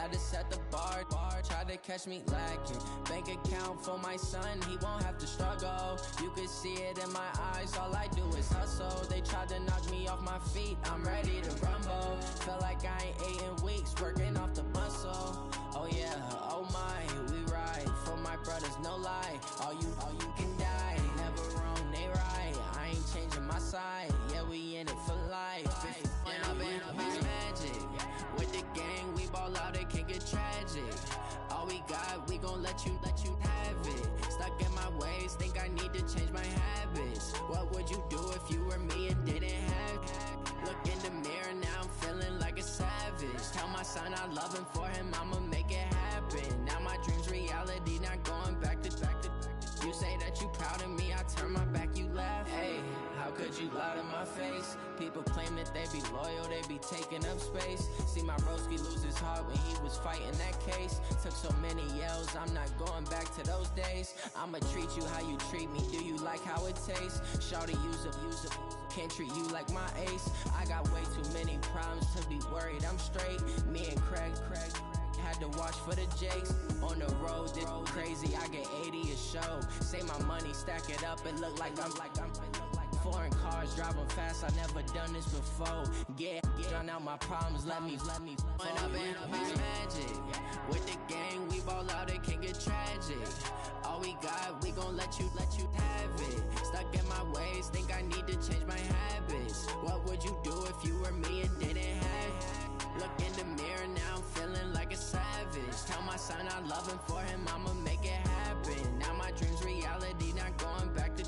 tried to set the bar, tried to catch me lacking. Bank account for my son, he won't have to struggle. You could see it in my eyes, all I do is hustle. They tried to knock me off my feet, I'm ready to rumble. Felt like I ain't ate in weeks, working off the muscle. Oh yeah, oh my, we ride for my brothers, no lie. All you can die, never wrong, they right. I ain't changing my side, yeah, we in it for life. When I've been magic, with the gang, we ball out, it can get tragic. All we got, we gon' let you have it. Stuck in my ways, think I need to change my habits. What would you do if you were me and didn't have it? Look in the mirror, now I'm feeling like a savage. Tell my son I love him, for him I'ma make it happen. Now my dream's reality, not going back to. You say that you proud of me, I turn my back, you laugh. Hey, how could you lie to my face? People claim that they be loyal, they be taking up space. See my broski lose his heart when he was fighting that case. Took so many yells, I'm not going back to those days. I'ma treat you how you treat me, do you like how it tastes? Shawty, use up, can't treat you like my ace. I got way too many problems to be worried, I'm straight. Me and Craig had to watch for the Jakes. On the road, this crazy, I get 80 a show. Say my money, stack it up, it look like I'm foreign cars, driving fast, I never done this before. Yeah, drown out my problems, let me When I've been magic, with the gang, we ball out, it can get tragic. All we got, we gon' let you have it. Stuck in my ways, think I need to change my habits. What would you do if you were me and didn't have it? Look in the mirror, now I'm feeling like a savage. Tell my son I love him, for him I'ma make it happen. Now my dream's reality, not going back to.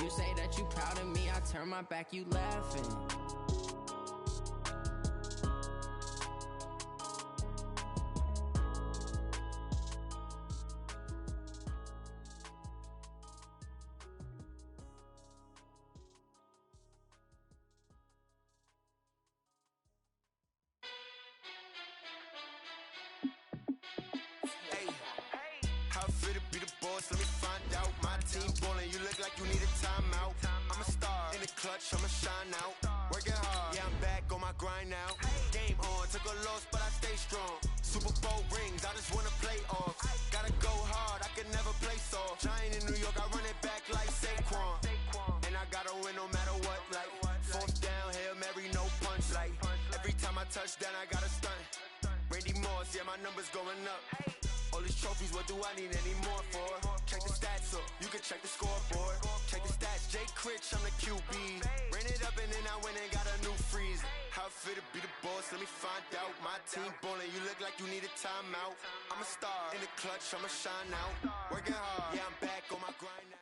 You say that you proud of me, I turn my back, you laughing. I'ma shine out, working hard, yeah I'm back on my grind now. Game on, took a loss but I stay strong. Super Bowl rings, I just wanna play off. Gotta go hard, I can never play soft. Giant in New York, I run it back like Saquon. And I gotta win no matter what, like fourth down, Hail Mary, no punch. Like every time I touch down, I gotta stunt. Randy Moss, yeah my numbers going up. All these trophies, what do I need any more for? Check the stats up, you can check the scoreboard. Check the stats, Jay Critch, I'm the QB. Ran it up and then I went and got a new freeze. How it feel to be the boss, let me find out. My team ballin', you look like you need a timeout. I'm a star, in the clutch, I'ma shine out. Working hard, yeah I'm back on my grind now.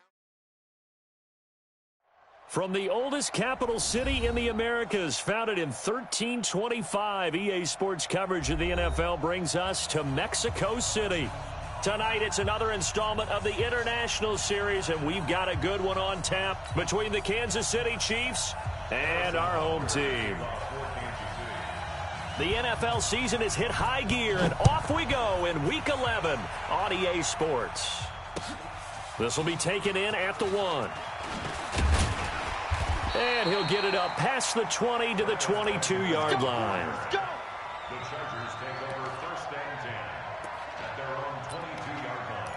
From the oldest capital city in the Americas, founded in 1325, EA Sports coverage of the NFL brings us to Mexico City. Tonight, it's another installment of the International Series, and we've got a good one on tap between the Kansas City Chiefs and our home team. The NFL season has hit high gear, and off we go in Week 11 on EA Sports. This will be taken in at the 1. And he'll get it up past the 20 to the 22-yard line. The Chargers take over first and 10 at their own 22-yard line.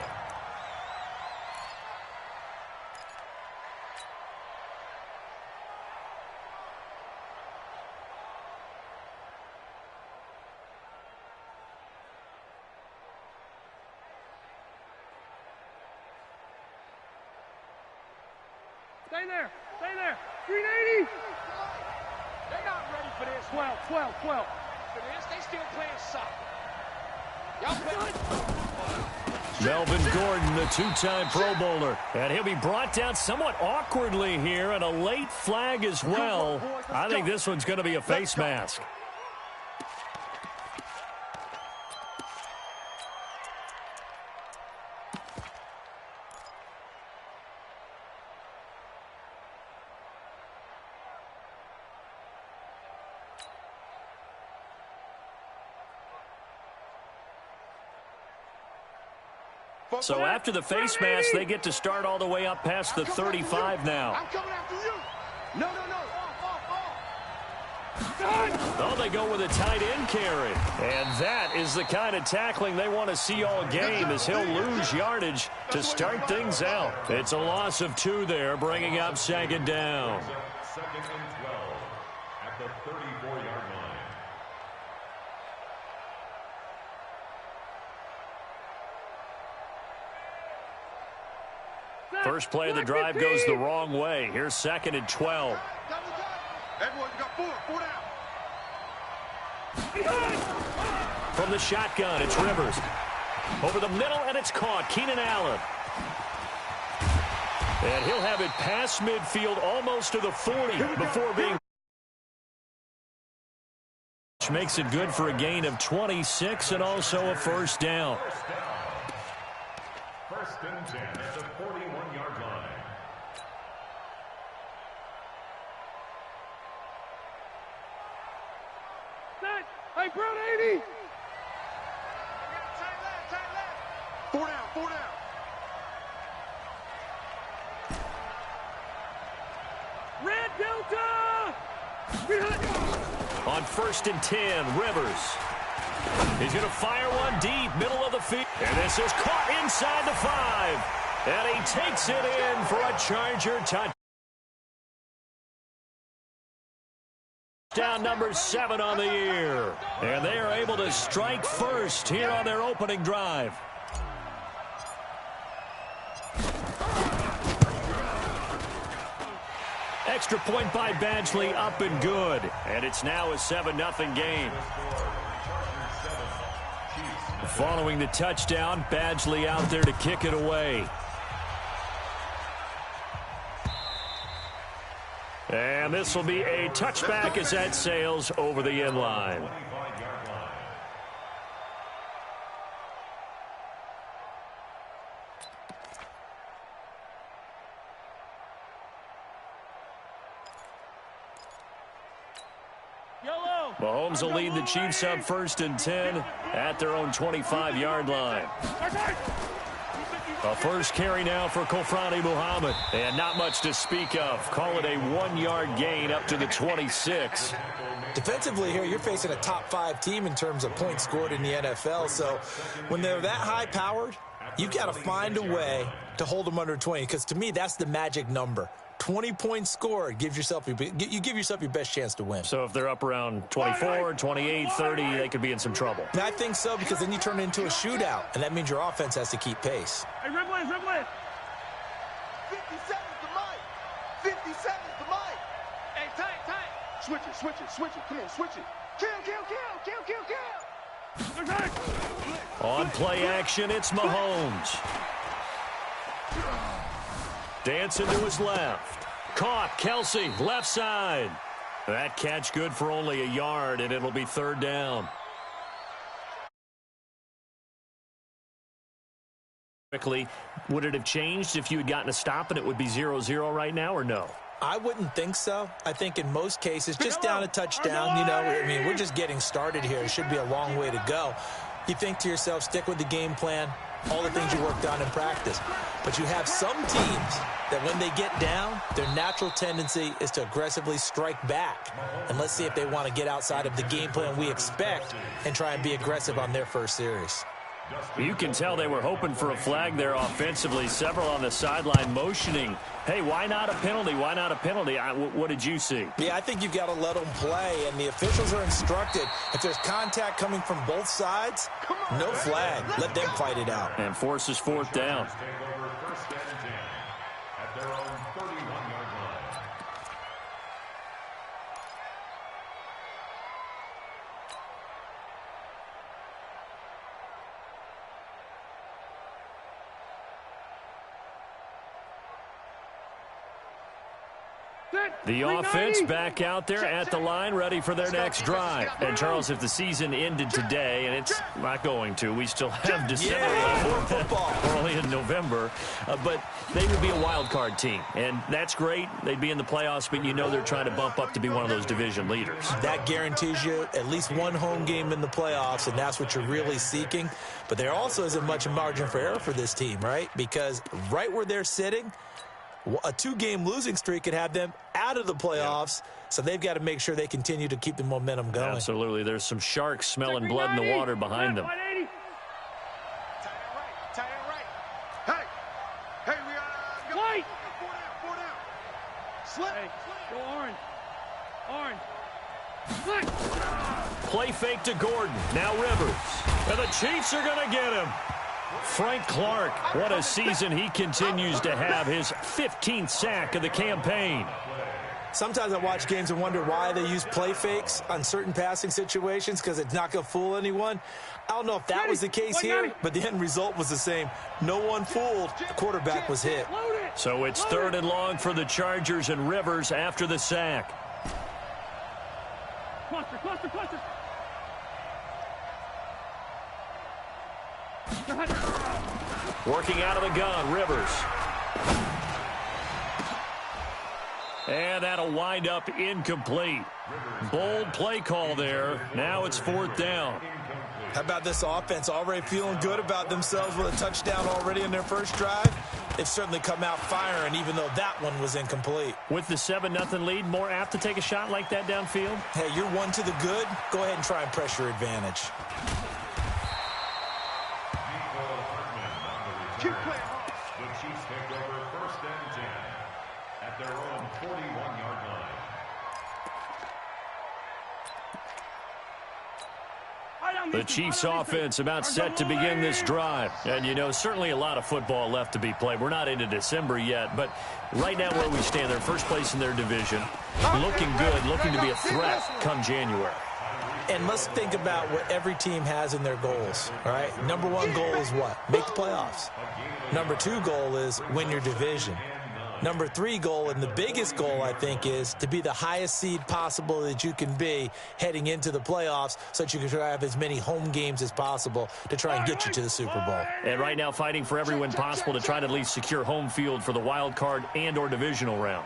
Stay there. Stay there. 380. They're not ready for this. 12. For this, they still playing soccer. Y'all play. Melvin Gordon, the two-time Pro Bowler. And he'll be brought down somewhat awkwardly here, and a late flag as well. I think this one's going to be a face mask. So after the face mask, they get to start all the way up past the 35 now. I'm coming after you. No. Oh, they go with a tight end carry. And that is the kind of tackling they want to see all game, as he'll lose yardage to start things out. It's a loss of 2 there, bringing up second down. Second and 12 at the 34-yard line. First play of the drive goes the wrong way. Here's second and 12. Everyone, you got 4 down. From the shotgun, it's Rivers. Over the middle, and it's caught. Keenan Allen. And he'll have it past midfield, almost to the 40, before being... which makes it good for a gain of 26 and also a first down. First and 10 at the 41-yard line. Hey, Brown 80. Tight left. 4 down. Red Delta. On first and 10, Rivers. He's going to fire one deep, middle of the field. And this is caught inside the 5. And he takes it in for a Charger touchdown. Down number 7 on the year. And they are able to strike first here on their opening drive. Extra point by Badgley, up and good. And it's now a 7-0 game. Following the touchdown, Badgley out there to kick it away. And this will be a touchback as that sails over the end line. Mahomes will lead the Chiefs up first and 10 at their own 25-yard line. A first carry now for Kofrani Muhammad. And not much to speak of. Call it a 1-yard gain up to the 26. Defensively here, you're facing a top 5 team in terms of points scored in the NFL. So when they're that high-powered, you've got to find a way to hold them under 20. Because to me, that's the magic number. 20 points scored gives yourself you give yourself your best chance to win. So if they're up around 24, 28, 30, they could be in some trouble. And I think so, because then you turn it into a shootout, and that means your offense has to keep pace. Hey, Ripley. 50 seconds to Mike. 50 seconds to Mike. Hey, tight. Switch it. Come on, switch it. Kill. On play action, it's Mahomes. Dancing to his left. Caught. Kelsey, left side. That catch good for only a yard, and it'll be third down. Quickly, would it have changed if you had gotten a stop and it would be 0-0 right now, or no? I wouldn't think so. I think in most cases, just down a touchdown, we're just getting started here. It should be a long way to go. You think to yourself, stick with the game plan, all the things you worked on in practice. But you have some teams that when they get down, their natural tendency is to aggressively strike back. And let's see if they want to get outside of the game plan we expect and try and be aggressive on their first series. You can tell they were hoping for a flag there offensively. Several on the sideline motioning, hey, why not a penalty? Why not a penalty? What did you see? Yeah, I think you've got to let them play, and the officials are instructed, if there's contact coming from both sides, no flag. Let them fight it out. And forces fourth down. At their own 31-yard line. The offense back out there at the line, ready for their next drive. And, Charles, if the season ended today, and it's not going to, we still have December left. We're only in November. But they would be a wild card team, and that's great. They'd be in the playoffs, but you know they're trying to bump up to be one of those division leaders. That guarantees you at least one home game in the playoffs, and that's what you're really seeking. But there also isn't much margin for error for this team, right? Because right where they're sitting, A 2-game losing streak could have them out of the playoffs, so they've got to make sure they continue to keep the momentum going. Absolutely. There's some sharks smelling blood in the water behind them. Tight end right. Hey, we are white. 4 down. Slip. Hey, go orange. Slip. Play fake to Gordon. Now Rivers. And the Chiefs are going to get him. Frank Clark, what a season he continues to have, his 15th sack of the campaign. Sometimes I watch games and wonder why they use play fakes on certain passing situations, because it's not going to fool anyone. I don't know if that was the case here, but the end result was the same. No one fooled. The quarterback was hit. So it's 3rd and long for the Chargers, and Rivers after the sack. Cluster. Working out of the gun, Rivers. And that'll wind up incomplete. Bold play call there. Now it's 4th down. How about this offense already feeling good about themselves with a touchdown already in their first drive? They've certainly come out firing, even though that one was incomplete. With the 7-0 lead, more apt to take a shot like that downfield? Hey, you're one to the good. Go ahead and try and press your advantage. The Chiefs take over 1st and 10 at their own 41-yard line. The Chiefs offense about set to begin this drive. And, you know, certainly a lot of football left to be played. We're not into December yet, but right now where we stand, they're first place in their division. Looking good, looking to be a threat come January. And let's think about what every team has in their goals, all right? Number 1 goal is what? Make the playoffs. Number 2 goal is win your division. Number 3 goal, and the biggest goal, I think, is to be the highest seed possible that you can be heading into the playoffs so that you can try to have as many home games as possible to try and get you to the Super Bowl. And right now fighting for every win possible to try to at least secure home field for the wild card and or divisional round.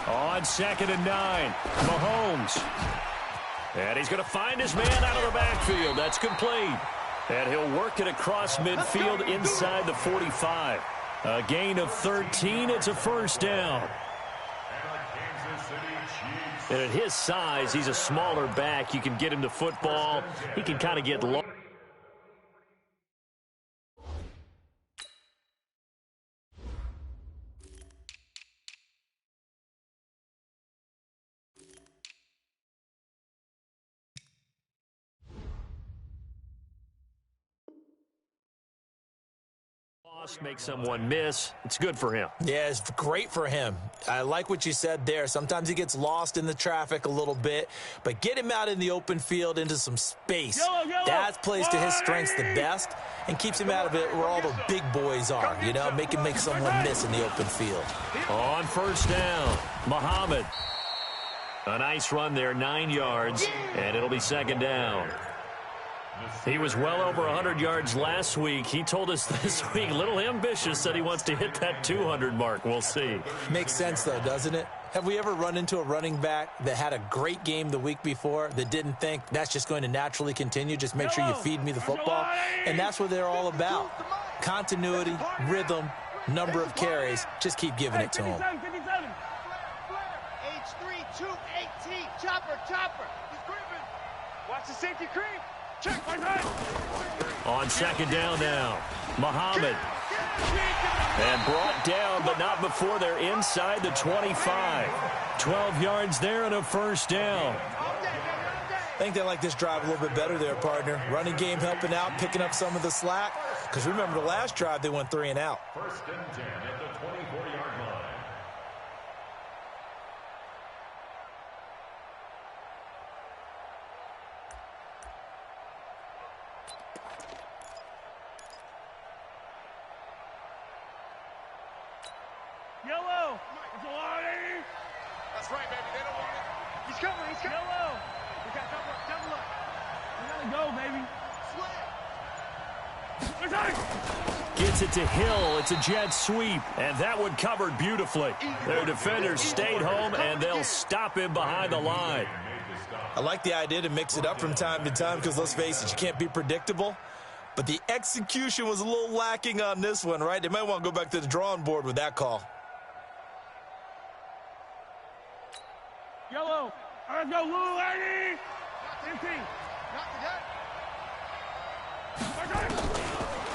On 2nd and 9, Mahomes. And he's going to find his man out of the backfield. That's complete. And he'll work it across midfield inside the 45. A gain of 13. It's a 1st down. And at his size, he's a smaller back. You can get him to football. He can kind of get low. Make someone miss. It's good for him. Yeah, it's great for him. I like what you said there. Sometimes he gets lost in the traffic a little bit, but get him out in the open field into some space. That plays to his strengths the best and keeps him out of it where all the big boys are, you know, make someone miss in the open field. On 1st down, Muhammad. A nice run there, 9 yards, and it'll be 2nd down. He was well over 100 yards last week. He told us this week, a little ambitious, said he wants to hit that 200 mark. We'll see. Makes sense, though, doesn't it? Have we ever run into a running back that had a great game the week before that didn't think that's just going to naturally continue? Just make sure you feed me the football. And that's what they're all about. Continuity, rhythm, number of carries. Just keep giving it to him. H3, 218, chopper. He's creeping. Watch the safety creep. Check, on 2nd down now, Muhammad. And brought down, but not before they're inside the 25. 12 yards there and a 1st down. I think they like this drive a little bit better there, partner. Running game helping out, picking up some of the slack. Because remember the last drive, they went 3 and out. 1st and 10 at the 24-yard line. Yellow. It's a line. That's right, baby. They don't want it. He's coming. Yellow. We got double up. We gotta go, baby. Gets it to Hill. It's a jet sweep, and that one covered beautifully. Their defenders stayed home, and they'll stop him behind the line. I like the idea to mix it up from time to time because, let's face it, you can't be predictable. but the execution was a little lacking on this one, right? They might want to go back to the drawing board with that call. Yellow. Let's go, Lou, 80. 15.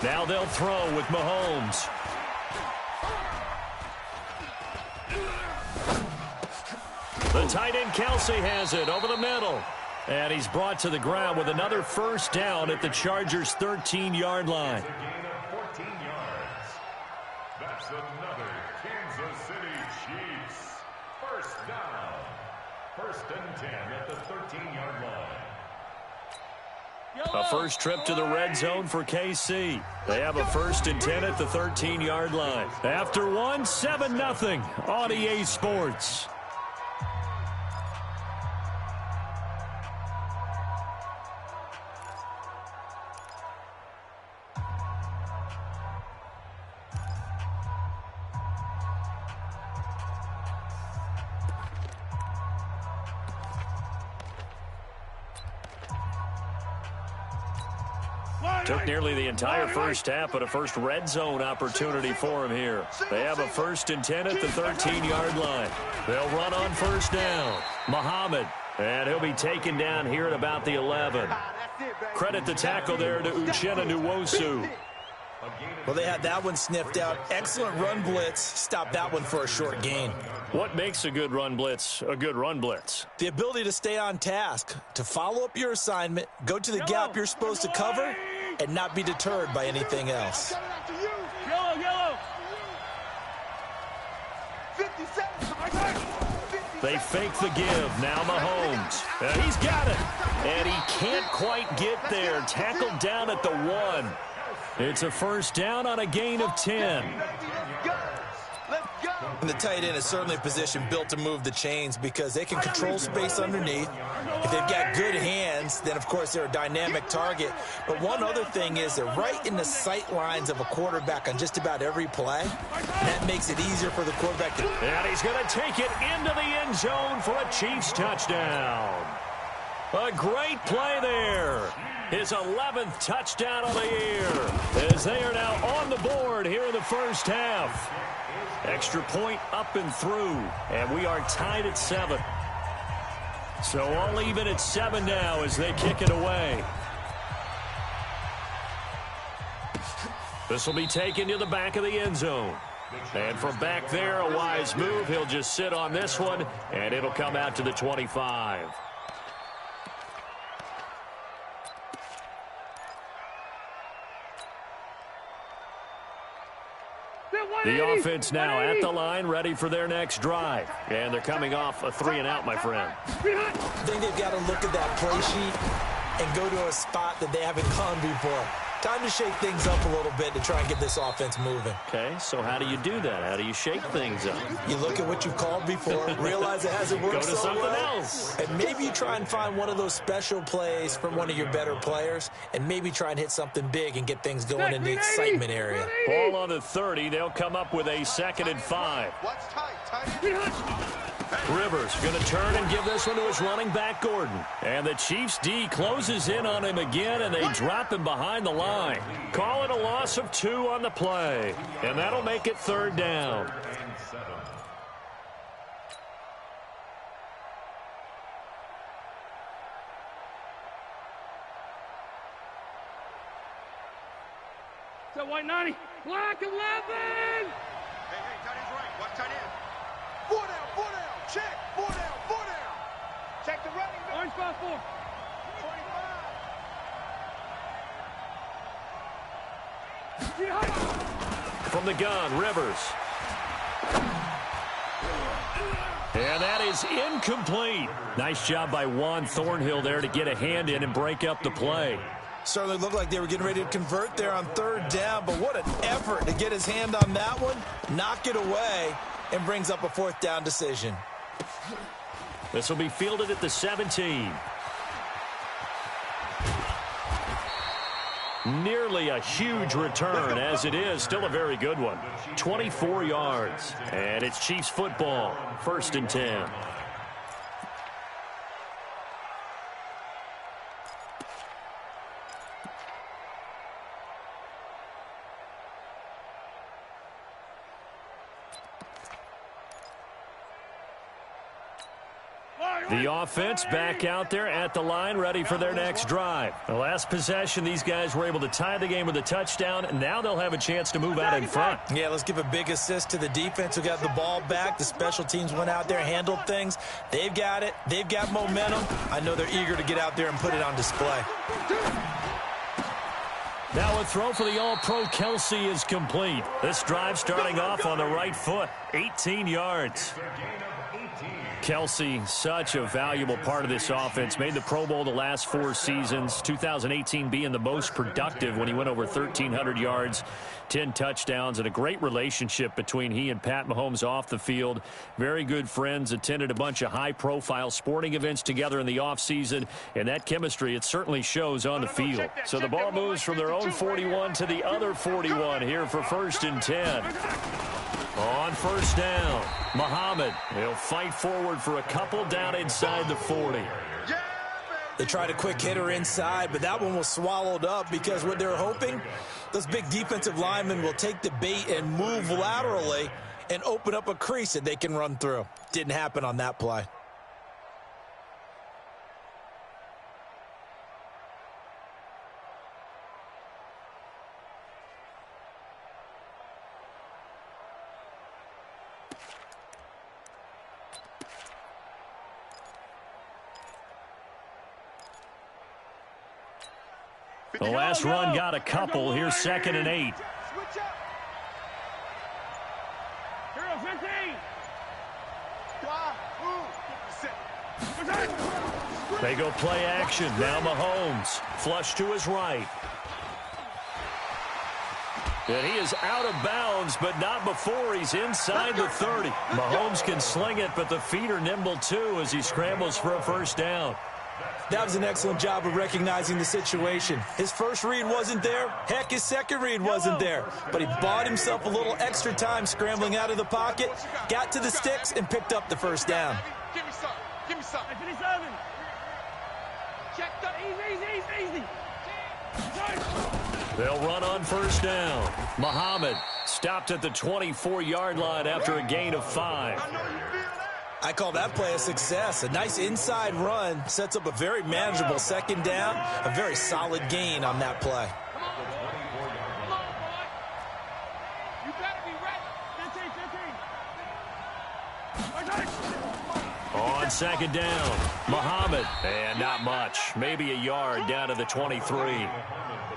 Now they'll throw with Mahomes. The tight end Kelsey has it over the middle. And he's brought to the ground with another first down at the Chargers' 13-yard line. It's a gain of 14 yards. That's another Kansas City Chiefs first down. First and 10 at the 13-yard line. A first trip to the red zone for KC. They have a first and 10 at the 13-yard line. After one, 7-0 on EA Sports. Took nearly the entire first half, but a first red zone opportunity for him here. They have a first and 10 at the 13-yard line. They'll run on first down. Muhammad, and he'll be taken down here at about the 11. Credit the tackle there to Uchenna Nwosu. Well, they had that one sniffed out. Excellent run blitz. Stopped that one for a short gain. What makes a good run blitz a good run blitz? The ability to stay on task, to follow up your assignment, go to the gap you're supposed to cover, and not be deterred by anything else. Yellow. 57. They fake the give. Now Mahomes. And he's got it. And he can't quite get there. Tackled down at the 1. It's a first down on a gain of 10. And the tight end is certainly a position built to move the chains because they can control space underneath. If they've got good hands, then, of course, they're a dynamic target. But one other thing is they're right in the sight lines of a quarterback on just about every play. And that makes it easier for the quarterback to... And he's going to take it into the end zone for a Chiefs touchdown. A great play there. His 11th touchdown of the year as they are now on the board here in the first half. Extra point up and through, and we are tied at 7. So all even at 7 now as they kick it away. This will be taken to the back of the end zone. And from back there, a wise move. He'll just sit on this one, and it'll come out to the 25. The offense now at the line, ready for their next drive. And they're coming off a 3-and-out, my friend. I think they've got to look at that play sheet and go to a spot that they haven't gone before. Time to shake things up a little bit to try and get this offense moving. Okay, so how do you do that? How do you shake things up? You look at what you've called before, realize it hasn't worked Go to so something well, else. and maybe you try and find one of those special plays from one of your better players, and maybe try and hit something big and get things going in the excitement area. Ball on the 30. They'll come up with a 2nd and 5. What's tight? Rivers going to turn and give this one to his running back, Gordon. And the Chiefs D closes in on him again, and they drop him behind the line. Call it a loss of 2 on the play. And that'll make it 3rd down. So white 90. Black 11. Hey, tight end's right. Watch tight end. 4 down. Check. 4 down. Check the running back. Orange 5-4. 25. From the gun, Rivers. And that is incomplete. Nice job by Juan Thornhill there to get a hand in and break up the play. Certainly looked like they were getting ready to convert there on 3rd down, but what an effort to get his hand on that one, knock it away, and brings up a 4th down decision. This will be fielded at the 17. Nearly a huge return, as it is still a very good one. 24 yards, and it's Chiefs football, 1st and 10. The offense back out there at the line, ready for their next drive. The last possession, these guys were able to tie the game with a touchdown, and now they'll have a chance to move out in front. Yeah, let's give a big assist to the defense who got the ball back. The special teams went out there, handled things. They've got it. They've got momentum. I know they're eager to get out there and put it on display. Now a throw for the All-Pro Kelsey is complete. This drive starting off on the right foot, 18 yards. Kelsey, such a valuable part of this offense. Made the Pro Bowl the last 4 seasons. 2018 being the most productive when he went over 1,300 yards, 10 touchdowns, and a great relationship between he and Pat Mahomes off the field. Very good friends, attended a bunch of high-profile sporting events together in the offseason, and that chemistry, it certainly shows on the field. So the ball moves from their own 41 to the other 41 here for 1st and 10. On 1st down, Muhammad. He'll fight forward for a couple down inside the 40. They tried a quick hitter inside, but that one was swallowed up because what they're hoping, those big defensive linemen will take the bait and move laterally and open up a crease that they can run through. Didn't happen on that play. The last run got a couple. Here's 2nd and 8. They go play action. Now Mahomes. Flush to his right. And he is out of bounds, but not before he's inside the 30. Mahomes can sling it, but the feet are nimble too as he scrambles for a 1st down. That was an excellent job of recognizing the situation. His first read wasn't there. Heck, his second read wasn't there. But he bought himself a little extra time scrambling out of the pocket, got to the sticks, and picked up the 1st down. Give me some. Give me some. 57. Check the easy. They'll run on 1st down. Muhammad stopped at the 24-yard line after a gain of 5. I call that play a success. A nice inside run sets up a very manageable 2nd down, a very solid gain on that play. Come on, boy. You better be ready. 15. On 2nd down, Muhammad, and not much. Maybe a yard down to the 23.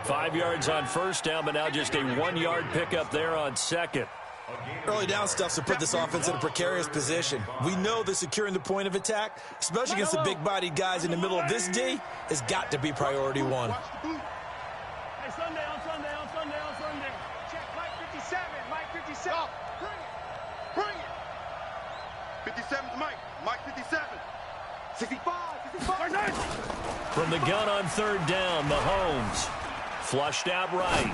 5 yards on 1st down, but now just a 1-yard pickup there on 2nd. Early down stuff to put this offense in a precarious position. We know that securing the point of attack, especially against the big-bodied guys in the middle of this D, has got to be priority 1. Hey, Sunday. Check Mike 57. Mike 57. Bring it. 57's Mike 57. 65. From the gun on 3rd down, Mahomes. Flushed out right.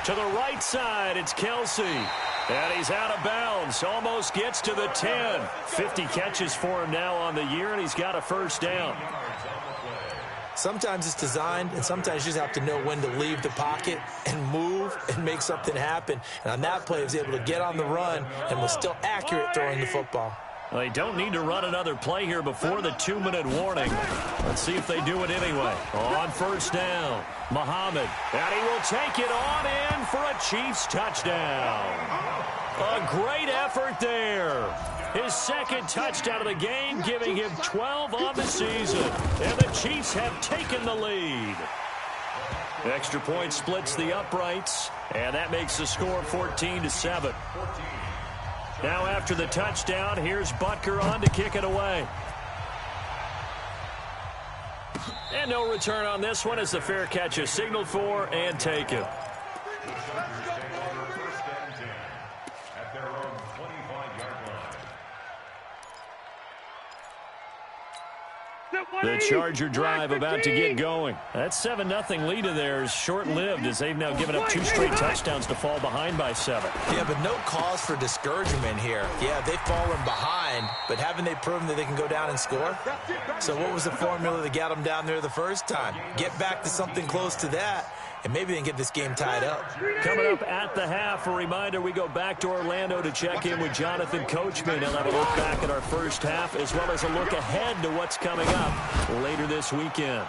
To the right side, it's Kelsey. And he's out of bounds. Almost gets to the 10. 50 catches for him now on the year, and he's got a 1st down. Sometimes it's designed, and sometimes you just have to know when to leave the pocket and move and make something happen. And on that play, he was able to get on the run and was still accurate throwing the football. Well, they don't need to run another play here before the 2-minute warning. Let's see if they do it anyway. On 1st down, Muhammad. And he will take it on in for a Chiefs touchdown. A great effort there. His 2nd touchdown of the game, giving him 12 on the season. And the Chiefs have taken the lead. Extra point splits the uprights, and that makes the score 14-7. Now after the touchdown, here's Butker on to kick it away. And no return on this one as the fair catch is signaled for and taken. The Charger drive about to get going. That 7-0 lead of theirs short-lived as they've now given up 2 straight touchdowns to fall behind by 7. Yeah, but no cause for discouragement here. Yeah, they've fallen behind, but haven't they proven that they can go down and score? So what was the formula that got them down there the first time? Get back to something close to that, and maybe they can get this game tied up. Coming up at the half, a reminder, we go back to Orlando to check in with Jonathan Coachman. He'll have a look back at our first half as well as a look ahead to what's coming up later this weekend.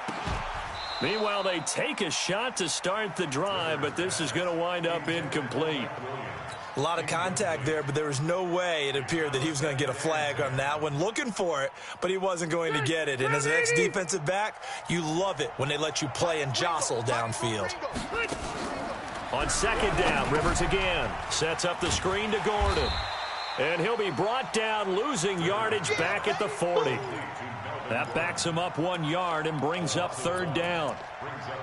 Meanwhile, they take a shot to start the drive, but this is going to wind up incomplete. A lot of contact there, but there was no way it appeared that he was going to get a flag on that one. Looking for it, but he wasn't going to get it. And as an ex-defensive back, you love it when they let you play and jostle downfield. On second down, Rivers again. Sets up the screen to Gordon. And he'll be brought down, losing yardage back at the 40. That backs him up 1 yard and brings up third down.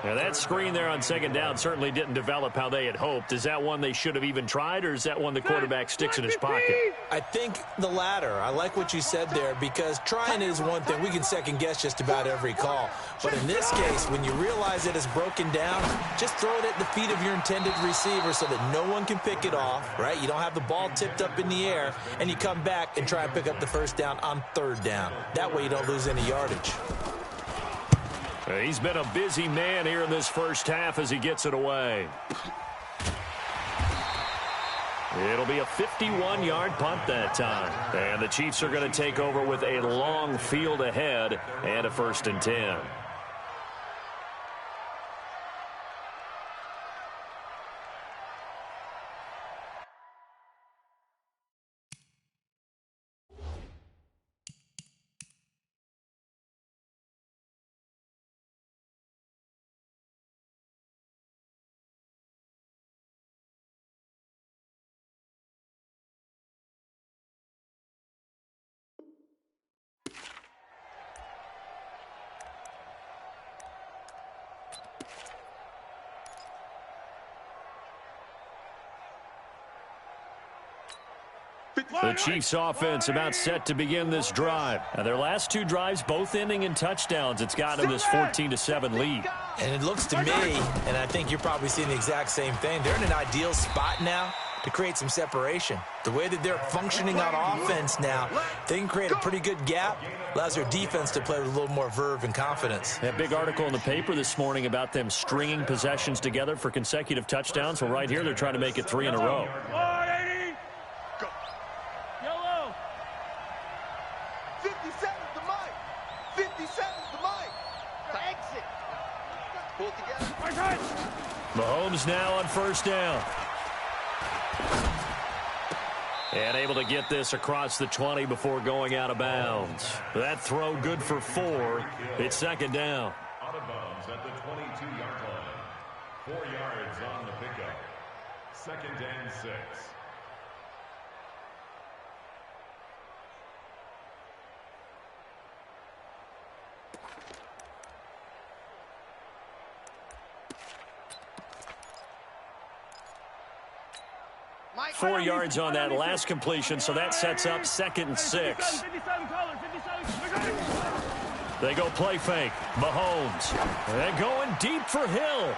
Now, that screen there on second down certainly didn't develop how they had hoped. Is that one they should have even tried, or is that one the quarterback sticks in his pocket? I think the latter. I like what you said there, because trying is one thing. We can second-guess just about every call. But in this case, when you realize it is broken down, just throw it at the feet of your intended receiver so that no one can pick it off, right? You don't have the ball tipped up in the air, and you come back and try and pick up the first down on third down. That way you don't lose any yardage. He's been a busy man here in this first half as he gets it away. It'll be a 51-yard punt that time. And the Chiefs are going to take over with a long field ahead and a 1st and 10. The Chiefs offense about set to begin this drive. Now, their last 2 drives both ending in touchdowns. It's gotten them this 14-7 lead. And it looks to me, and I think you're probably seeing the exact same thing, they're in an ideal spot now to create some separation. The way that they're functioning on offense now, they can create a pretty good gap. Allows their defense to play with a little more verve and confidence. That big article in the paper this morning about them stringing possessions together for consecutive touchdowns. Well, right here, they're trying to make it 3 in a row. Mahomes now on first down. And able to get this across the 20 before going out of bounds. That throw good for 4. It's second down. Out of bounds at the 22-yard line. 4 yards on the pickup. 2nd and 6. Four yards on that last completion, so that sets up 2nd and 6. They go play fake. Mahomes. They're going deep for Hill.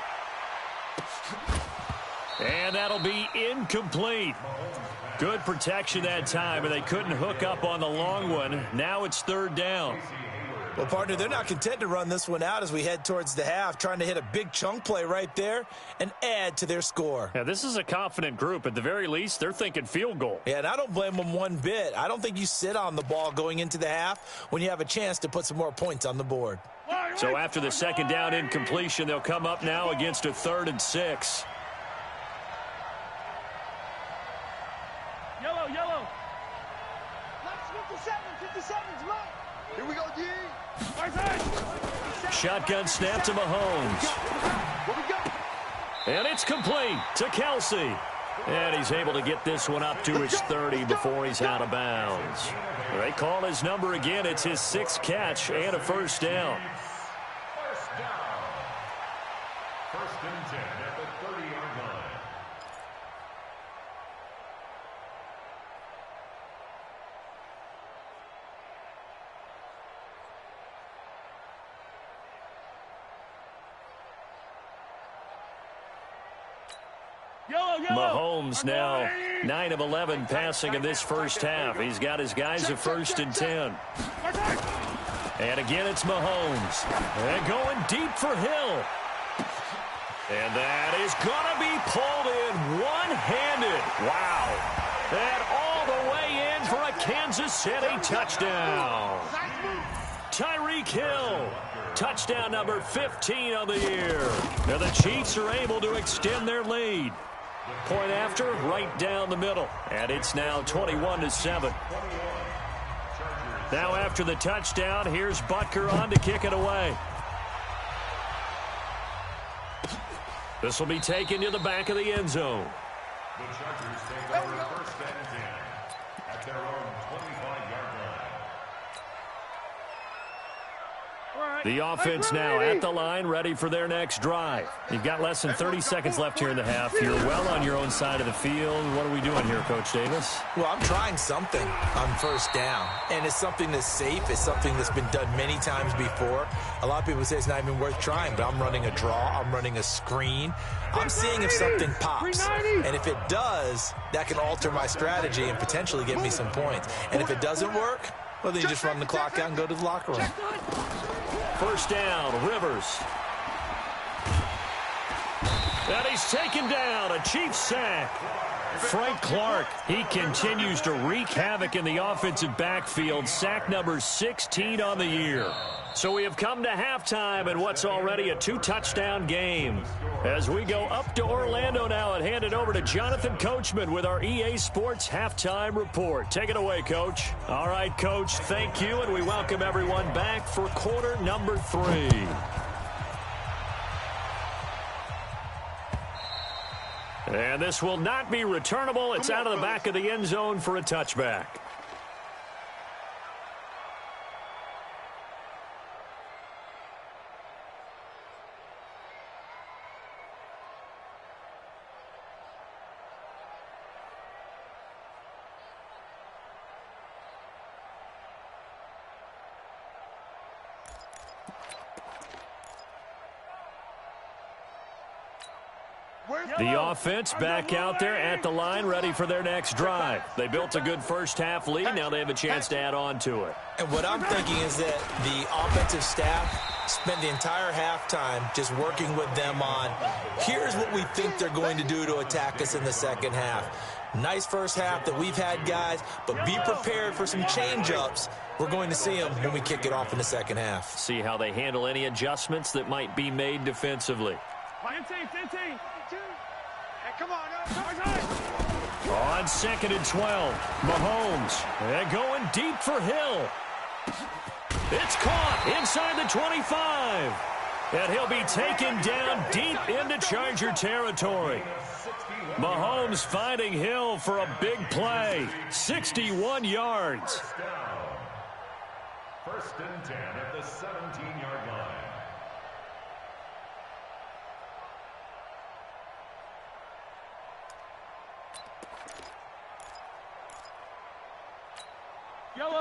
And that'll be incomplete. Good protection that time, and they couldn't hook up on the long one. Now it's 3rd down. Well, partner, they're not content to run this one out as we head towards the half, trying to hit a big chunk play right there and add to their score. Yeah, this is a confident group. At the very least, they're thinking field goal. Yeah, and I don't blame them one bit. I don't think you sit on the ball going into the half when you have a chance to put some more points on the board. So after the 2nd down incompletion, they'll come up now against a 3rd and 6. Yellow. 57's mine. Here we go, D. Shotgun snap to Mahomes. And it's complete to Kelsey. And he's able to get this one up to his 30 before he's out of bounds. They call his number again. It's his 6th catch and a 1st down. 1st and 10 at the 30-yard line. Mahomes now 9 of 11 passing in this first half. He's got his guys at 1st and 10. And again, it's Mahomes. And going deep for Hill. And that is going to be pulled in one-handed. Wow. And all the way in for a Kansas City touchdown. Tyreek Hill, touchdown number 15 of the year. Now the Chiefs are able to extend their lead. Point after, right down the middle. And it's now 21-7. Now after the touchdown, here's Butker on to kick it away. This will be taken to the back of the end zone. The Chargers take over first and 10 at their own 25-yard line. The offense now at the line, ready for their next drive. You've got less than 30 seconds left here in the half. You're well on your own side of the field. What are we doing here, Coach Davis? Well, I'm trying something on first down, and it's something that's safe. It's something that's been done many times before. A lot of people say it's not even worth trying, but I'm running a draw. I'm running a screen. I'm seeing if something pops, and if it does, that can alter my strategy and potentially get me some points. And if it doesn't work, well, then you just run the clock out and go to the locker room. First down, Rivers. And he's taken down, a Chiefs sack. Frank Clark, he continues to wreak havoc in the offensive backfield. Sack number 16 on the year. So we have come to halftime in what's already a 2-touchdown game. As we go up to Orlando now and hand it over to Jonathan Coachman with our EA Sports Halftime Report. Take it away, Coach. All right, Coach, thank you, and we welcome everyone back for quarter number 3. And this will not be returnable. It's out of the back of the end zone for a touchback. The offense back out there at the line, ready for their next drive. They built a good first-half lead. Now they have a chance to add on to it. And what I'm thinking is that the offensive staff spent the entire halftime just working with them on, here's what we think they're going to do to attack us in the second half. Nice first half that we've had, guys, but be prepared for some change-ups. We're going to see them when we kick it off in the second half. See how they handle any adjustments that might be made defensively. 10. Come on, On 2nd and 12, Mahomes, and going deep for Hill. It's caught inside the 25. And he'll be taken down deep into Charger territory. Mahomes finding Hill for a big play. 61 yards. First and 10 at the 17-yard line.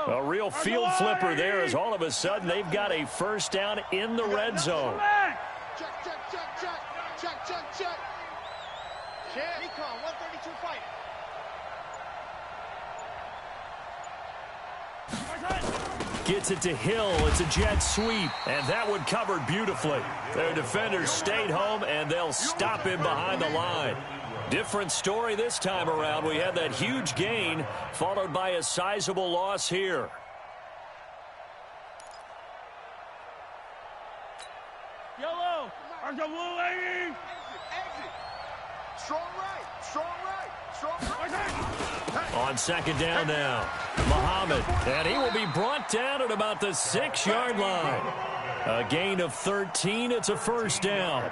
A real field flipper there as all of a sudden they've got a first down in the red zone. Check. Recon, 132 fight. Gets it to Hill. It's a jet sweep, and that one covered beautifully. Their defenders stayed home, and they'll stop him behind the line. Different story this time around. We had that huge gain, followed by a sizable loss here. Yellow, W11. Strong right. On 2nd down now, Muhammad, and he will be brought down at about the 6-yard line. A gain of 13. It's a first down.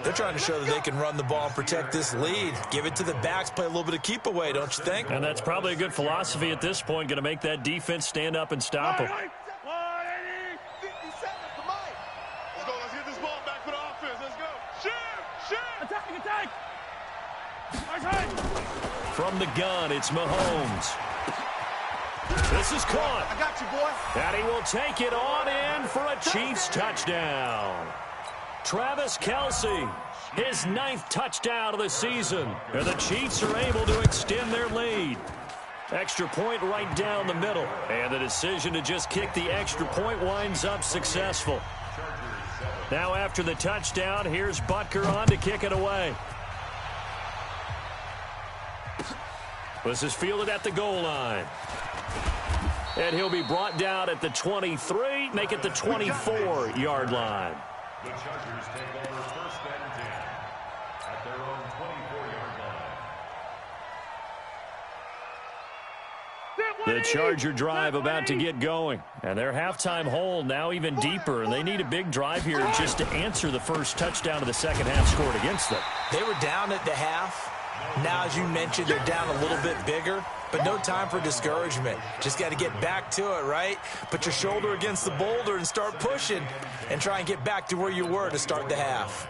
They're trying to show that they can run the ball and protect this lead. Give it to the backs, play a little bit of keep away, don't you think? And that's probably a good philosophy at this point. Going to make that defense stand up and stop them. 57, come on. Let's go. Let's get this ball back for the offense. Let's go. Shoot. Attack. From the gun, it's Mahomes. This is caught. I got you, boy. And he will take it on in for a Chiefs touchdown. Travis Kelce, his 9th touchdown of the season. And the Chiefs are able to extend their lead. Extra point right down the middle. And the decision to just kick the extra point winds up successful. Chargers 7. Now after the touchdown, here's Butker on to kick it away. This is fielded at the goal line. And he'll be brought down at the 23, make it the 24-yard line. The Chargers take over 1st and 10 at their own 24-yard line. The Charger drive about to get going. And their halftime hole now even deeper. And they need a big drive here just to answer the first touchdown of the second half scored against them. They were down at the half. Now, as you mentioned, they're down a little bit bigger. But no time for discouragement. Just got to get back to it, right? Put your shoulder against the boulder and start pushing. And try and get back to where you were to start the half.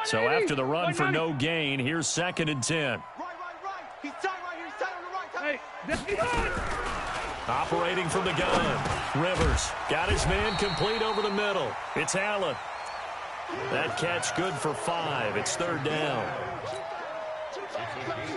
So after the run for no gain, here's 2nd and 10. He's tight right here. He's tight on the right. Hey, Operating from the gun. Rivers got his man complete over the middle. It's Allen. That catch good for 5. It's 3rd down.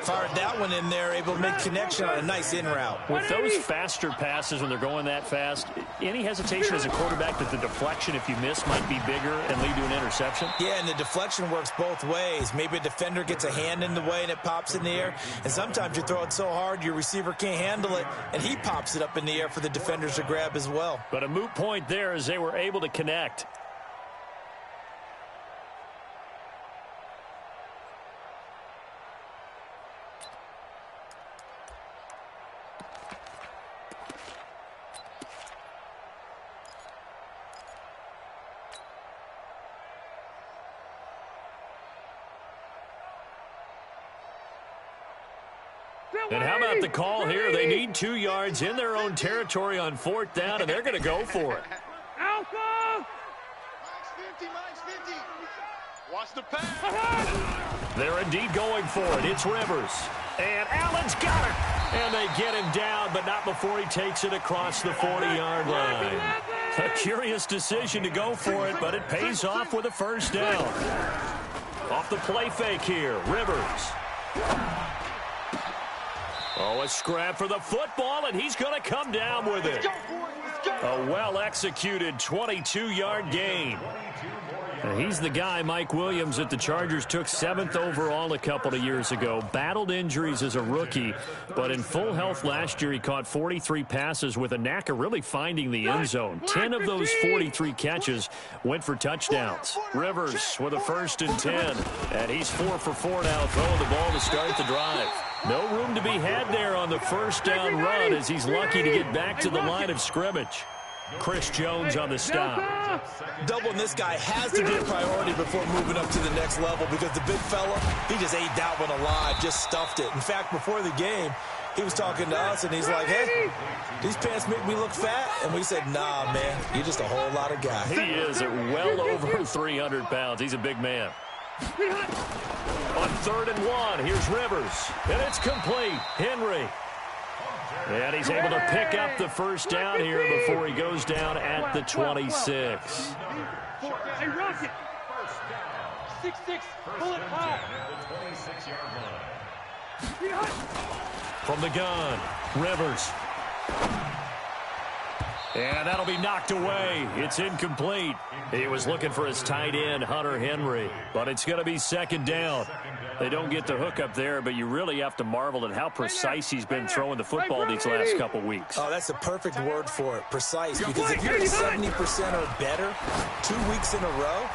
Fired that one in there, able to make connection on a nice in route. With those faster passes when they're going that fast, any hesitation as a quarterback that the deflection, if you miss, might be bigger and lead to an interception? Yeah, and the deflection works both ways. Maybe a defender gets a hand in the way and it pops in the air. And sometimes you throw it so hard your receiver can't handle it, and he pops it up in the air for the defenders to grab as well. But a moot point there as they were able to connect. And how about the call here? They need 2 yards in their own territory on 4th down, and they're going to go for it. Alpha! Max 50. Watch the pass. They're indeed going for it. It's Rivers. And Allen's got it. And they get him down, but not before he takes it across the 40-yard line. A curious decision to go for it, but it pays off with a 1st down. Off the play fake here, Rivers. Oh, a scrap for the football, and he's going to come down with it. A well-executed 22-yard gain. And he's the guy, Mike Williams, that the Chargers took 7th overall a couple of years ago. Battled injuries as a rookie, but in full health last year, he caught 43 passes with a knack of really finding the end zone. 10 of those 43 catches went for touchdowns. Rivers with a 1st and 10, and he's 4 for 4 now, throwing the ball to start the drive. No room to be had there on the 1st down run as he's lucky to get back to the line of scrimmage. Chris Jones on the stop. Doubling this guy has to get priority before moving up to the next level because the big fella, he just ate that one alive, just stuffed it. In fact, before the game, he was talking to us, and he's like, hey, these pants make me look fat. And we said, nah, man, you're just a whole lot of guy. He is at well over 300 pounds. He's a big man. On 3rd and 1, here's Rivers, and it's complete. Henry. And he's able to pick up the 1st down here before he goes down at the 26. Hey, Rocket. 6'6", pull it high. From the gun, Rivers. And that'll be knocked away. It's incomplete. He was looking for his tight end, Hunter Henry. But it's going to be 2nd down. They don't get the hook up there, but you really have to marvel at how precise he's been throwing the football these last couple weeks. Oh, that's the perfect word for it, precise. Because if you're at 70% or better 2 weeks in a row,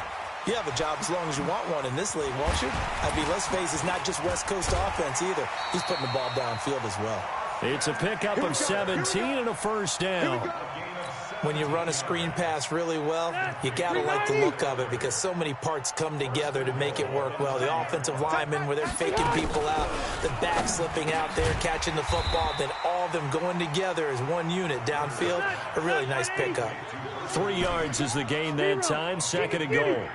you have a job as long as you want one in this league, won't you? I mean, let's face it, it's not just West Coast offense either. He's putting the ball downfield as well. It's a pickup of 17 and a 1st down. When you run a screen pass really well, you got to like the look of it because so many parts come together to make it work well. The offensive linemen, where they're faking people out, the back slipping out there, catching the football, then all of them going together as one unit downfield. A really nice pickup. 3 yards is the gain that time, 2nd and goal.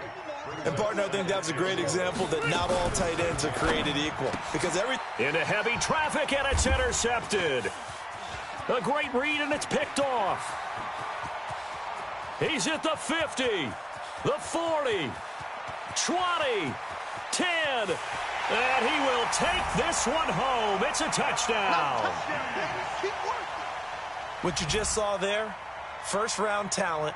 And, partner, I think that was a great example that not all tight ends are created equal. Because into heavy traffic, and it's intercepted. A great read, and it's picked off. He's at the 50, the 40, 20, 10, and he will take this one home. It's a touchdown. What you just saw there, First-round talent,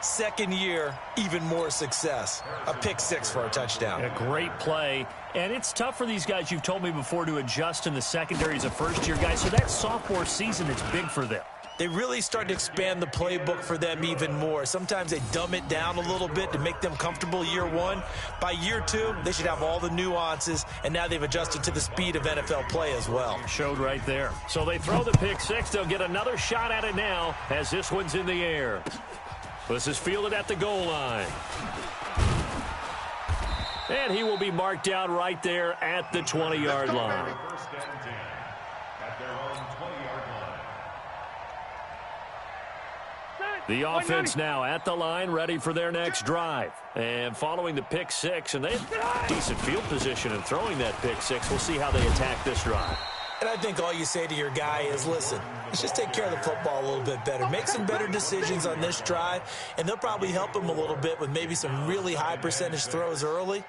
second year, even more success. A pick six for a touchdown. A great play. And it's tough for these guys, you've told me before, to adjust in the secondary as a first-year guy. So that sophomore season, it's big for them. They really start to expand the playbook for them even more. Sometimes they dumb it down a little bit to make them comfortable year one. By year two, they should have all the nuances, and now they've adjusted to the speed of NFL play as well. Showed right there. So they throw the pick six. They'll get another shot at it now as this one's in the air. This is fielded at the goal line. And he will be marked down right there at the 20-yard line. First and 10 at their own 20-yard line. The offense now at the line, ready for their next drive. And following the pick six, and they have decent field position in throwing that pick six. We'll see how they attack this drive. And I think all you say to your guy is, listen, let's just take care of the football a little bit better. Make some better decisions on this drive, and they'll probably help him a little bit with maybe some really high percentage throws early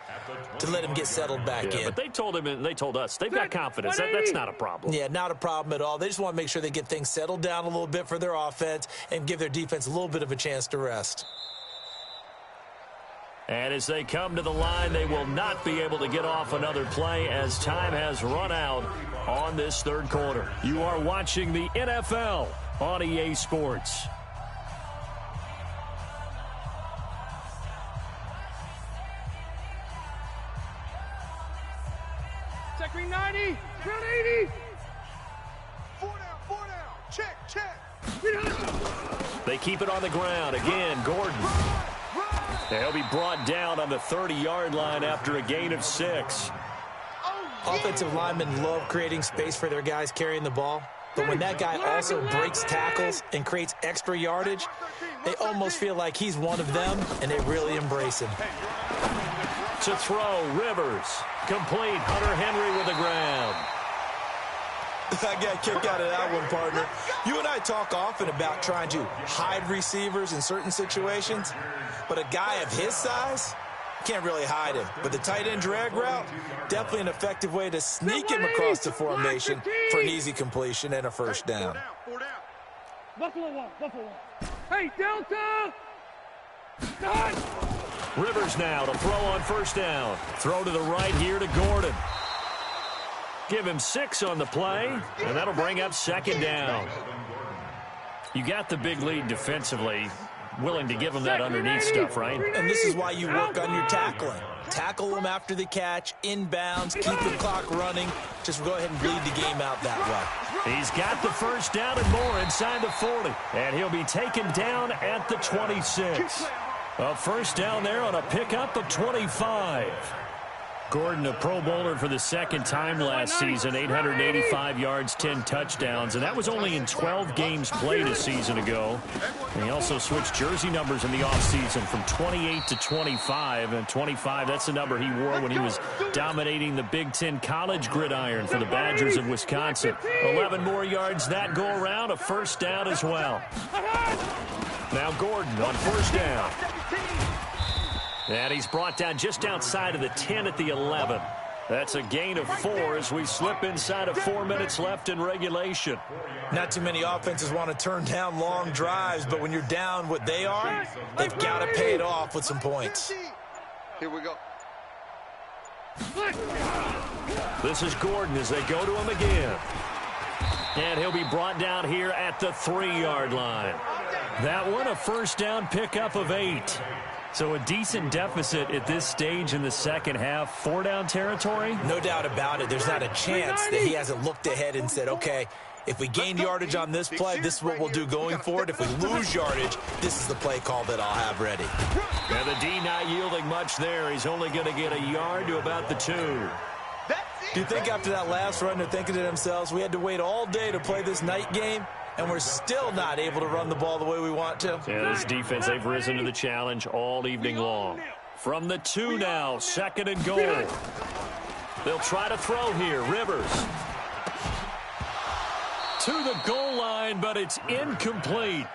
to let him get settled back in. But they told him and they told us they've got confidence. That's not a problem. Yeah, not a problem at all. They just want to make sure they get things settled down a little bit for their offense and give their defense a little bit of a chance to rest. And as they come to the line, they will not be able to get off another play as time has run out on this third quarter. You are watching the NFL on EA Sports. Check green 90, ground 80. 4 down, check. They keep it on the ground. Again, Gordon. They'll be brought down on the 30-yard line after a gain of 6. Offensive linemen love creating space for their guys carrying the ball. But when that guy also breaks tackles and creates extra yardage, they almost feel like he's one of them, and they really embrace him. To throw, Rivers. Complete. Hunter Henry with the ground. I got a kick out of that one, partner. You and I talk often about trying to hide receivers in certain situations, but a guy of his size can't really hide him. But the tight end drag route, definitely an effective way to sneak him across the formation for an easy completion and a first down. Buffalo 1. Hey, Delta! Done! Rivers now to throw on first down. Throw to the right here to Gordon. Give him 6 on the play, and that'll bring up second down. You got the big lead defensively. Willing to give him that underneath stuff, right? And this is why you work on your tackling. Tackle them after the catch, inbounds, keep the clock running. Just go ahead and bleed the game out that way. He's got the first down and more inside the 40. And he'll be taken down at the 26. A first down there on a pickup of 25. Gordon, a Pro Bowler for the second time last season, 885 yards, 10 touchdowns, and that was only in 12 games played a season ago. And he also switched jersey numbers in the offseason from 28 to 25, and 25, that's the number he wore when he was dominating the Big Ten college gridiron for the Badgers of Wisconsin. 11 more yards that go around, a first down as well. Now Gordon on first down. And he's brought down just outside of the 10 at the 11. That's a gain of 4 as we slip inside of 4 minutes left in regulation. Not too many offenses want to turn down long drives, but when you're down what they are, they've got to pay it off with some points. Here we go. This is Gordon as they go to him again. And he'll be brought down here at the 3-yard line. That one a first down pickup of 8. So a decent deficit at this stage in the second half. 4-down territory? No doubt about it. There's not a chance that he hasn't looked ahead and said, okay, if we gain yardage on this play, this is what we'll do going forward. If we lose yardage, this is the play call that I'll have ready. And the D not yielding much there. He's only going to get a yard to about the 2. Do you think after that last run they're thinking to themselves, we had to wait all day to play this night game, and we're still not able to run the ball the way we want to? Yeah, this defense, they've risen to the challenge all evening long. From the 2 now, second and goal. They'll try to throw here. Rivers. To the goal line, but it's incomplete.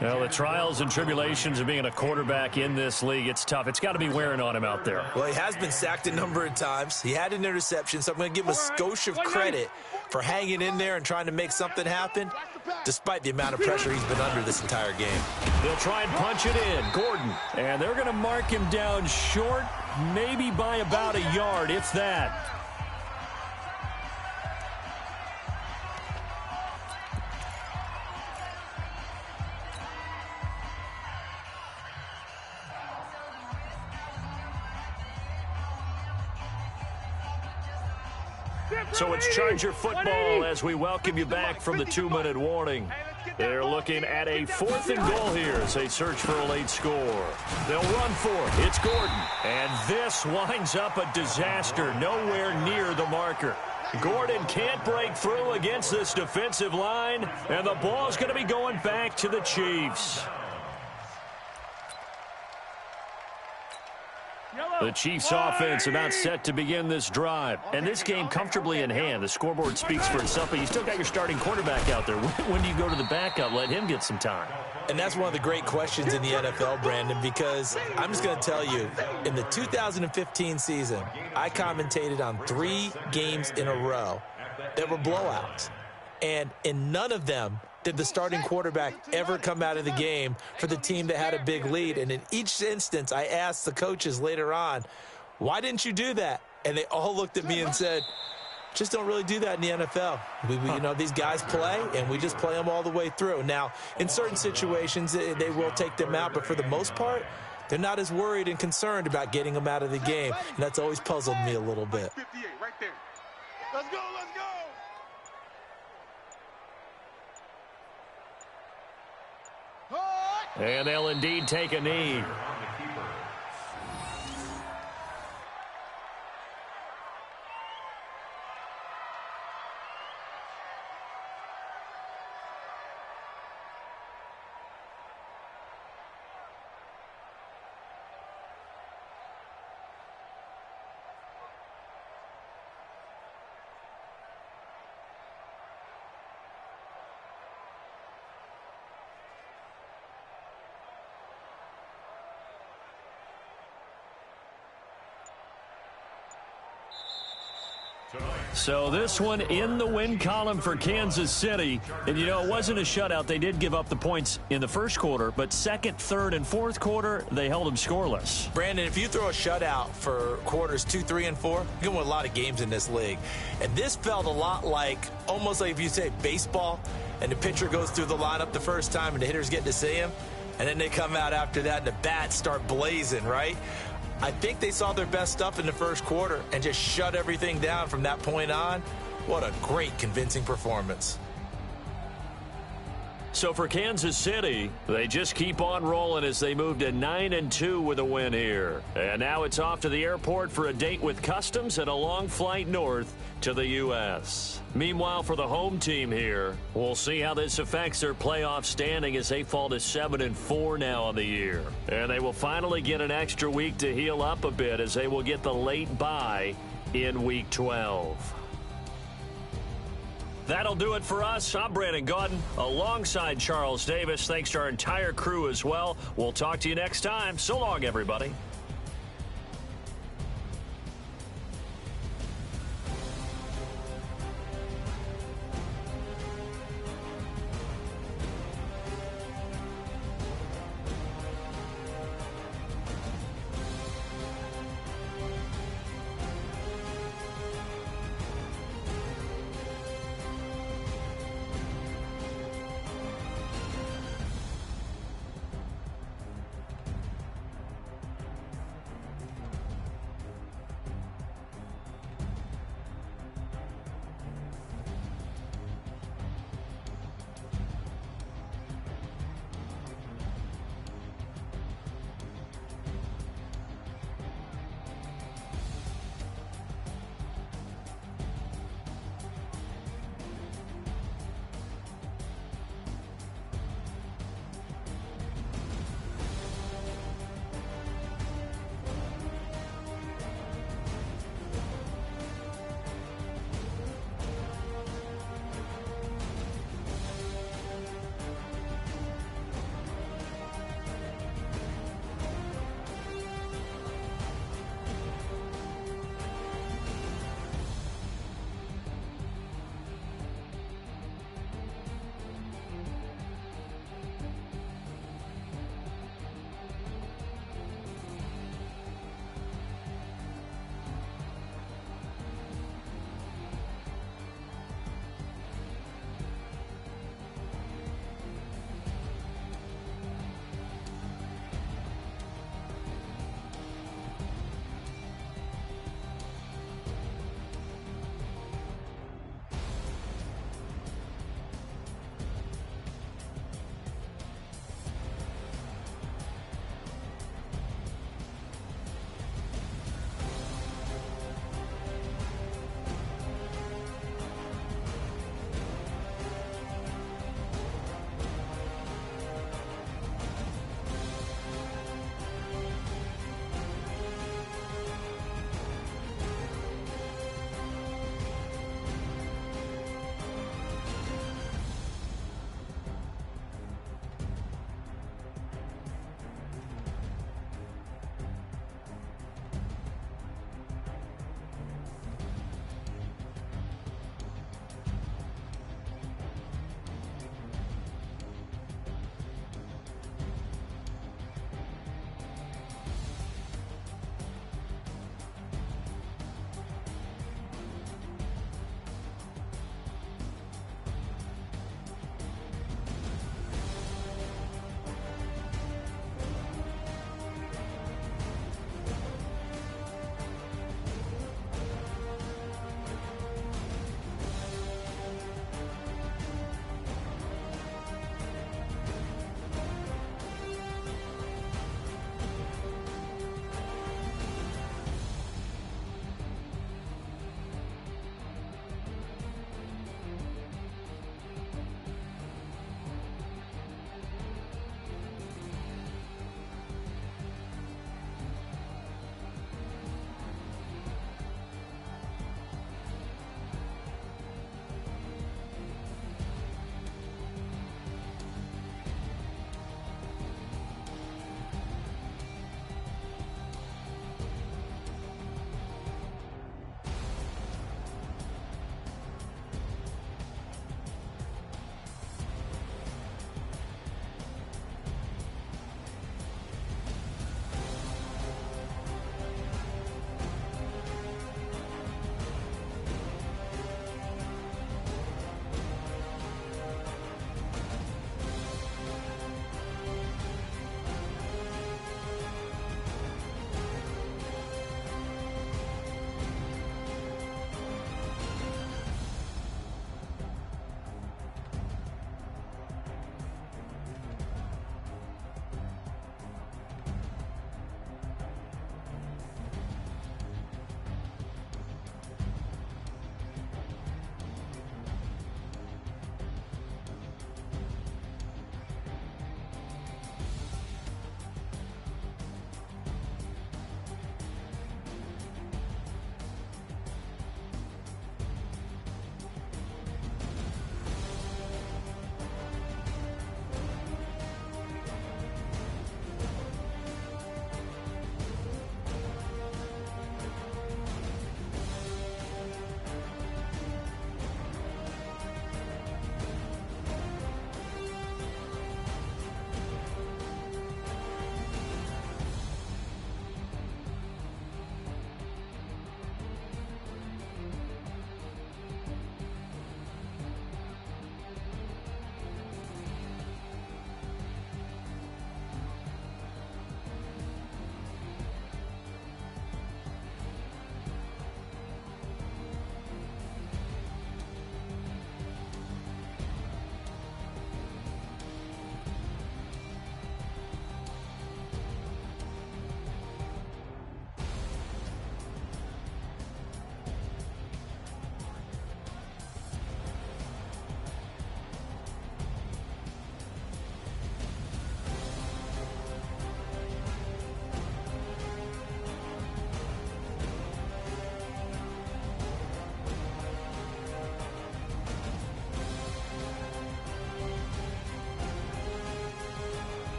Well, the trials and tribulations of being a quarterback in this league, it's tough. It's got to be wearing on him out there. Well, he has been sacked a number of times. He had an interception, so I'm going to give him a skosh of credit for hanging in there and trying to make something happen. despite the amount of pressure he's been under this entire game. They'll try and punch it in. Gordon. And they're going to mark him down short, maybe by about a yard, if that. So it's Charger football as we welcome you back from the 2-minute warning. They're looking at a 4th and goal here as they search for a late score. They'll run for it. It's Gordon. And this winds up a disaster nowhere near the marker. Gordon can't break through against this defensive line, and the ball's going to be going back to the Chiefs. The Chiefs offense about set to begin this drive. And this game comfortably in hand. The scoreboard speaks for itself, but you still got your starting quarterback out there. When do you go to the backup? Let him get some time. And that's one of the great questions in the NFL, Brandon, because I'm just going to tell you, in the 2015 season, I commentated on 3 games in a row that were blowouts. And in none of them did the starting quarterback ever come out of the game for the team that had a big lead. And in each instance, I asked the coaches later on, why didn't you do that? And they all looked at me and said, just don't really do that in the NFL. You know, these guys play, and we just play them all the way through. Now, in certain situations, they will take them out, but for the most part, they're not as worried and concerned about getting them out of the game. And that's always puzzled me a little bit. 58 right there. Let's go, let's go. And they'll indeed take a knee. So this one in the win column for Kansas City. And, you know, it wasn't a shutout. They did give up the points in the first quarter, but second, third, and fourth quarter, they held them scoreless. Brandon, if you throw a shutout for quarters 2, 3, and 4, you're going to win a lot of games in this league. And this felt a lot like, almost like if you say baseball, and the pitcher goes through the lineup the first time and the hitters get to see him, and then they come out after that and the bats start blazing, right? I think they saw their best stuff in the first quarter and just shut everything down from that point on. What a great, convincing performance. So for Kansas City, they just keep on rolling as they move to 9-2 with a win here. And now it's off to the airport for a date with Customs and a long flight north to the U.S. Meanwhile, for the home team here, we'll see how this affects their playoff standing as they fall to 7-4 now on the year. And they will finally get an extra week to heal up a bit as they will get the late bye in Week 12. That'll do it for us. I'm Brandon Gaudin alongside Charles Davis. Thanks to our entire crew as well. We'll talk to you next time. So long, everybody.